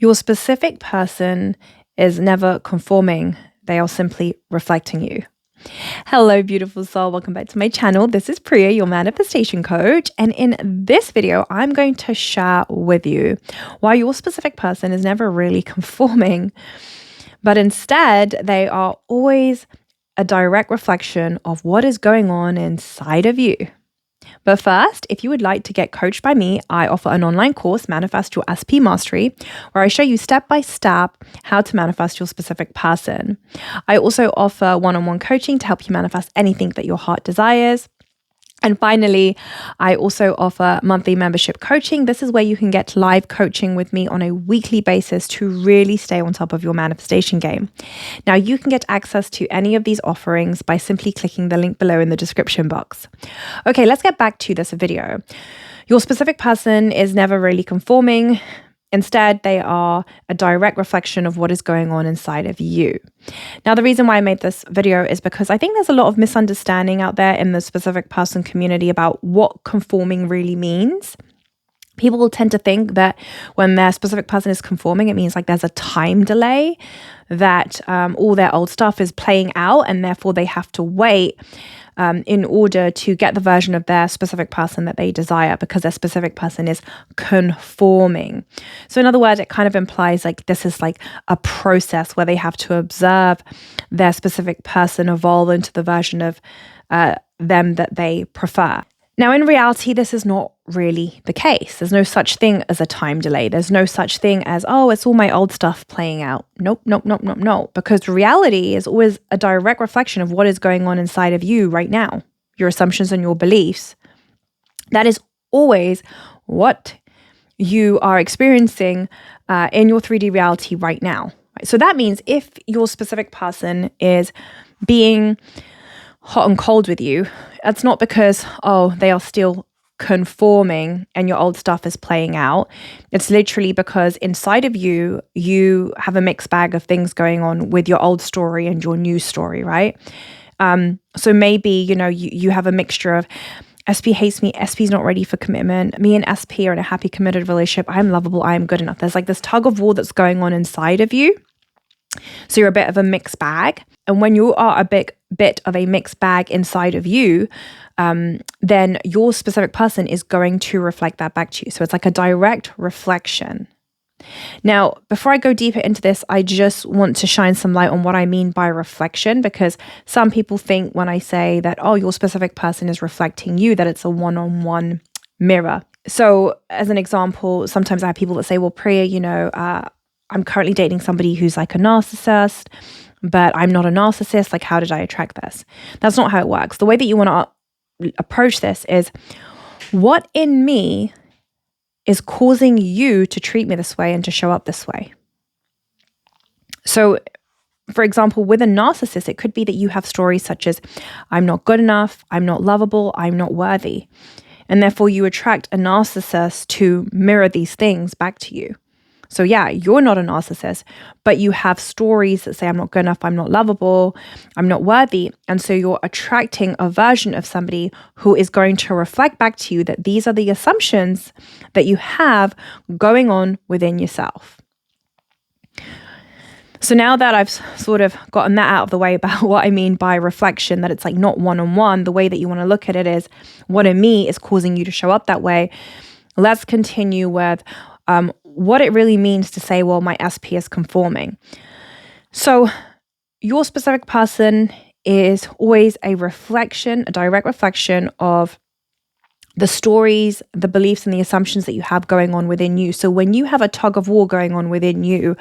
Your specific person is never conforming. They are simply reflecting you. Hello, beautiful soul. Welcome back to my channel. This is Priya, your manifestation coach. And in this video, I'm going to share with you why your specific person is never really conforming, but instead they are always a direct reflection of what is going on inside of you. But first, if you would like to get coached by me, I offer an online course, Manifest Your SP Mastery, where I show you step-by-step how to manifest your specific person. I also offer one-on-one coaching to help you manifest anything that your heart desires. And finally, I also offer monthly membership coaching. This is where you can get live coaching with me on a weekly basis to really stay on top of your manifestation game. Now, you can get access to any of these offerings by simply clicking the link below in the description box. Okay, let's get back to this video. Your specific person is never really conforming. Instead, they are a direct reflection of what is going on inside of you. Now, the reason why I made this video is because I think there's a lot of misunderstanding out there in the specific person community about what conforming really means. People will tend to think that when their specific person is conforming, it means like there's a time delay, that all their old stuff is playing out and therefore they have to wait in order to get the version of their specific person that they desire because their specific person is conforming. So in other words, it kind of implies like this is like a process where they have to observe their specific person evolve into the version of them that they prefer. Now, in reality, this is not really the case. There's no such thing as a time delay. There's no such thing as, oh, it's all my old stuff playing out. Nope. Because reality is always a direct reflection of what is going on inside of you right now, your assumptions and your beliefs. That is always what you are experiencing in your 3D reality right now. So that means if your specific person is being hot and cold with you, it's not because, oh, they are still conforming and your old stuff is playing out. It's literally because inside of you, you have a mixed bag of things going on with your old story and your new story, right? So maybe, you have a mixture of SP hates me, SP's not ready for commitment. Me and SP are in a happy, committed relationship. I'm lovable, I am good enough. There's like this tug of war that's going on inside of you. So you're a bit of a mixed bag. And when you are a bit of a mixed bag inside of you, then your specific person is going to reflect that back to you. So it's like a direct reflection. Now, before I go deeper into this, I just want to shine some light on what I mean by reflection, because some people think when I say that, oh, your specific person is reflecting you, that it's a one-on-one mirror. So as an example, sometimes I have people that say, well, Priya, I'm currently dating somebody who's like a narcissist, but I'm not a narcissist. Like, how did I attract this? That's not how it works. The way that you want to approach this is, what in me is causing you to treat me this way and to show up this way? So, for example, with a narcissist, it could be that you have stories such as, I'm not good enough, I'm not lovable, I'm not worthy. And therefore you attract a narcissist to mirror these things back to you. So yeah, you're not a narcissist, but you have stories that say, I'm not good enough, I'm not lovable, I'm not worthy. And so you're attracting a version of somebody who is going to reflect back to you that these are the assumptions that you have going on within yourself. So now that I've sort of gotten that out of the way about what I mean by reflection, that it's like not one-on-one, the way that you want to look at it is, what in me is causing you to show up that way? Let's continue with what it really means to say, well, my SP is conforming. So your specific person is always a reflection, a direct reflection of the stories, the beliefs, and the assumptions that you have going on within you. So when you have a tug of war going on within you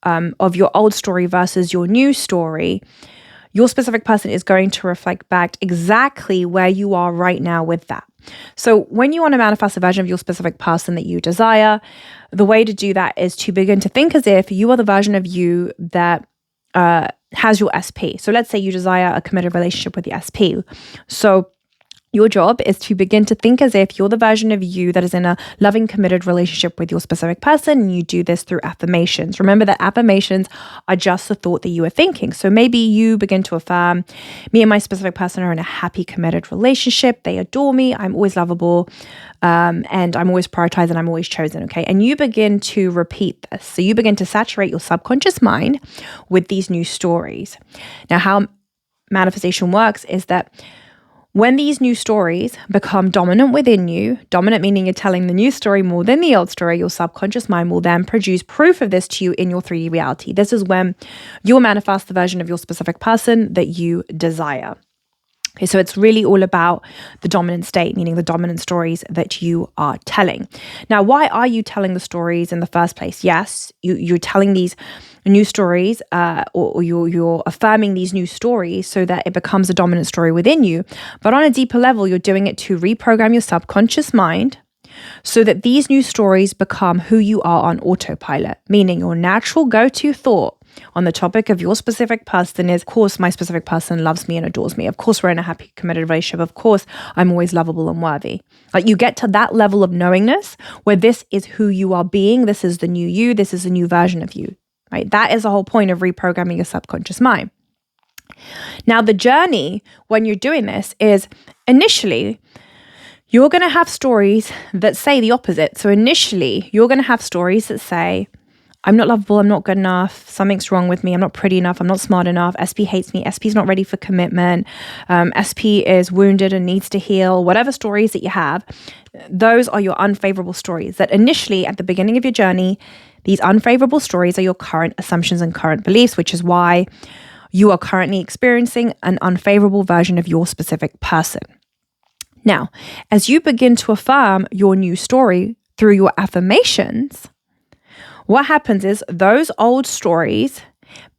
of your old story versus your new story, your specific person is going to reflect back exactly where you are right now with that. So when you want to manifest a version of your specific person that you desire, the way to do that is to begin to think as if you are the version of you that has your SP. So let's say you desire a committed relationship with the SP. So Your job is to begin to think as if you're the version of you that is in a loving, committed relationship with your specific person. And you do this through affirmations. Remember that affirmations are just the thought that you are thinking. So maybe you begin to affirm, me and my specific person are in a happy, committed relationship. They adore me. I'm always lovable. And I'm always prioritized and I'm always chosen. Okay. And you begin to repeat this. So you begin to saturate your subconscious mind with these new stories. Now, how manifestation works is that when these new stories become dominant within you, dominant meaning you're telling the new story more than the old story, your subconscious mind will then produce proof of this to you in your 3D reality. This is when you'll manifest the version of your specific person that you desire. Okay, so it's really all about the dominant state, meaning the dominant stories that you are telling. Now, why are you telling the stories in the first place? Yes, you're telling these new stories or you're affirming these new stories so that it becomes a dominant story within you. But on a deeper level, you're doing it to reprogram your subconscious mind so that these new stories become who you are on autopilot, meaning your natural go-to thought on the topic of your specific person is, of course, my specific person loves me and adores me. Of course, we're in a happy, committed relationship. Of course, I'm always lovable and worthy. Like you get to that level of knowingness where this is who you are being. This is the new you. This is a new version of you. Right? That is the whole point of reprogramming your subconscious mind. Now, the journey when you're doing this is initially, you're going to have stories that say the opposite. So initially, you're going to have stories that say, I'm not lovable, I'm not good enough, something's wrong with me, I'm not pretty enough, I'm not smart enough, SP hates me, SP's not ready for commitment, SP is wounded and needs to heal. Whatever stories that you have, those are your unfavorable stories that initially at the beginning of your journey, these unfavorable stories are your current assumptions and current beliefs, which is why you are currently experiencing an unfavorable version of your specific person. Now, as you begin to affirm your new story through your affirmations, what happens is those old stories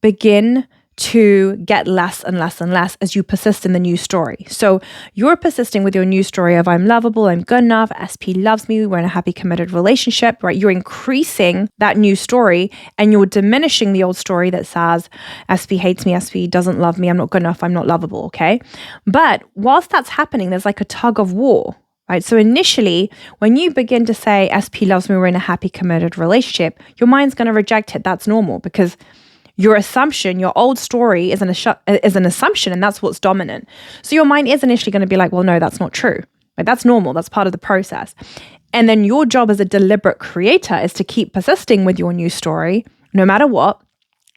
begin to get less and less and less as you persist in the new story. So you're persisting with your new story of I'm lovable, I'm good enough, SP loves me, we're in a happy, committed relationship, right? You're increasing that new story and you're diminishing the old story that says SP hates me, SP doesn't love me, I'm not good enough, I'm not lovable, okay? But whilst that's happening, there's like a tug of war. Right. So initially, when you begin to say, SP loves me, we're in a happy, committed relationship, your mind's going to reject it. That's normal because your assumption, your old story is an assumption and that's what's dominant. So your mind is initially going to be like, well, no, that's not true. Like, that's normal. That's part of the process. And then your job as a deliberate creator is to keep persisting with your new story, no matter what,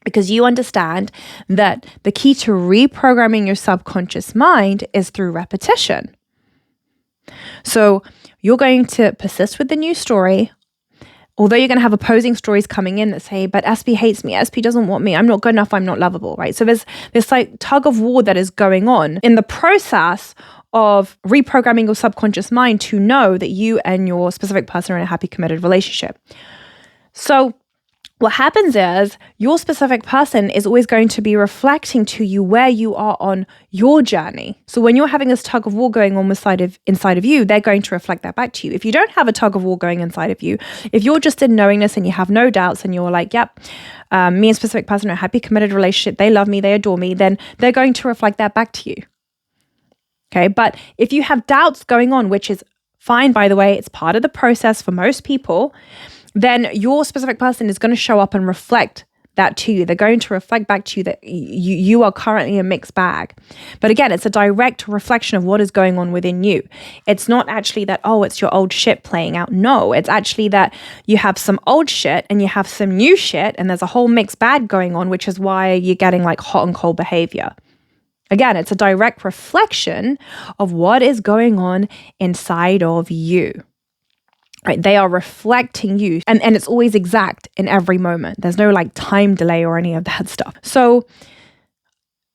because you understand that the key to reprogramming your subconscious mind is through repetition. So you're going to persist with the new story, although you're going to have opposing stories coming in that say, but SP hates me, SP doesn't want me, I'm not good enough, I'm not lovable, right? So there's this like tug of war that is going on in the process of reprogramming your subconscious mind to know that you and your specific person are in a happy, committed relationship. So what happens is your specific person is always going to be reflecting to you where you are on your journey. So when you're having this tug of war going on inside of you, they're going to reflect that back to you. If you don't have a tug of war going inside of you, if you're just in knowingness and you have no doubts and you're like, yep, me and specific person are a happy, committed relationship, they love me, they adore me, then they're going to reflect that back to you. Okay, but if you have doubts going on, which is fine, by the way, it's part of the process for most people, then your specific person is going to show up and reflect that to you. They're going to reflect back to you that you are currently a mixed bag. But again, it's a direct reflection of what is going on within you. It's not actually that, oh, it's your old shit playing out. No, it's actually that you have some old shit and you have some new shit and there's a whole mixed bag going on, which is why you're getting like hot and cold behavior. Again, it's a direct reflection of what is going on inside of you. Right, they are reflecting you and it's always exact in every moment. There's no like time delay or any of that stuff. So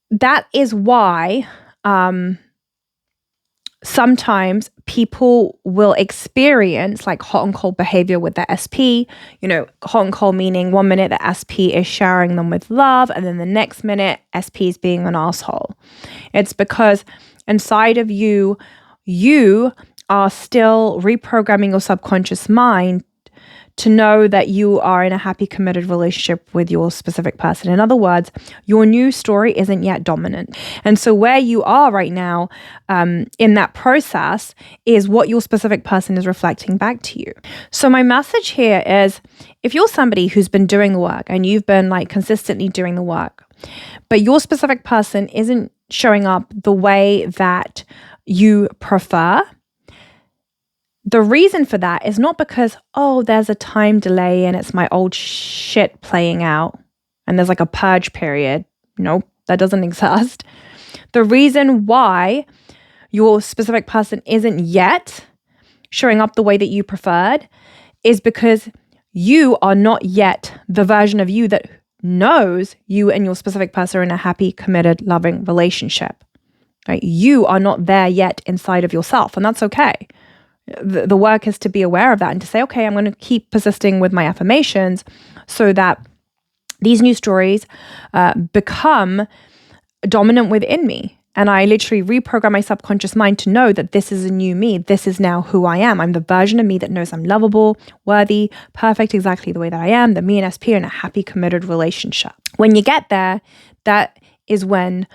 that is why sometimes people will experience like hot and cold behavior with their SP, hot and cold meaning 1 minute the SP is showering them with love and then the next minute SP is being an asshole. It's because inside of you are still reprogramming your subconscious mind to know that you are in a happy, committed relationship with your specific person. In other words, your new story isn't yet dominant. And so where you are right now in that process is what your specific person is reflecting back to you. So my message here is, if you're somebody who's been doing the work and you've been like consistently doing the work, but your specific person isn't showing up the way that you prefer, the reason for that is not because, oh, there's a time delay and it's my old shit playing out and there's like a purge period. Nope, that doesn't exist. The reason why your specific person isn't yet showing up the way that you preferred is because you are not yet the version of you that knows you and your specific person are in a happy, committed, loving relationship. Right? You are not there yet inside of yourself, and that's okay. The work is to be aware of that and to say, okay, I'm going to keep persisting with my affirmations so that these new stories become dominant within me. And I literally reprogram my subconscious mind to know that this is a new me. This is now who I am. I'm the version of me that knows I'm lovable, worthy, perfect, exactly the way that I am, that me and SP are in a happy, committed relationship. When you get there, that is when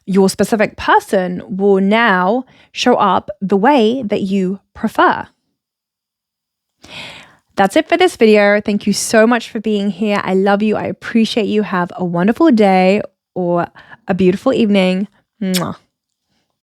your specific person will now show up the way that you prefer. That's it for this video. Thank you so much for being here. I love you. I appreciate you. Have a wonderful day or a beautiful evening. Mwah.